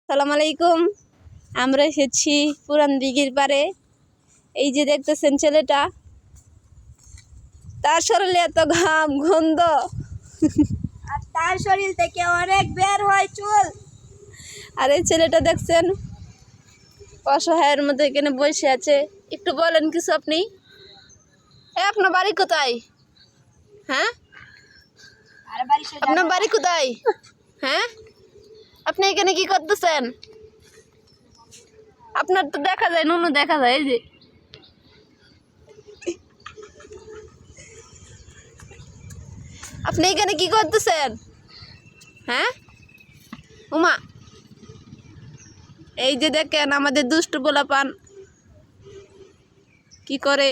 সালাম আলাইকুম। আমরা এসেছি পুরান দিঘির পারে। এই যে দেখতেছেন ছেলেটা, তার শরীরে এত ঘাম গন্ধ, আর তার শরীর থেকে অনেক বের হয় চুল। আর এই ছেলেটা দেখছেন অসহায়ের মধ্যে এখানে বসে আছে। একটু বলেন কিছু আপনি। আপনার বাড়ি কোথায়? হ্যাঁ, আপনার বাড়ি কোথায়? হ্যাঁ, আপনি এখানে কি করতেছেন? আপনার তো দেখা যায়, নুনু দেখা যায়। এই যে আপনি এখানে কি করতেছেন? হ্যাঁ উমা, এই যে দেখেন আমাদের দুষ্টু পোলাপান কি করে।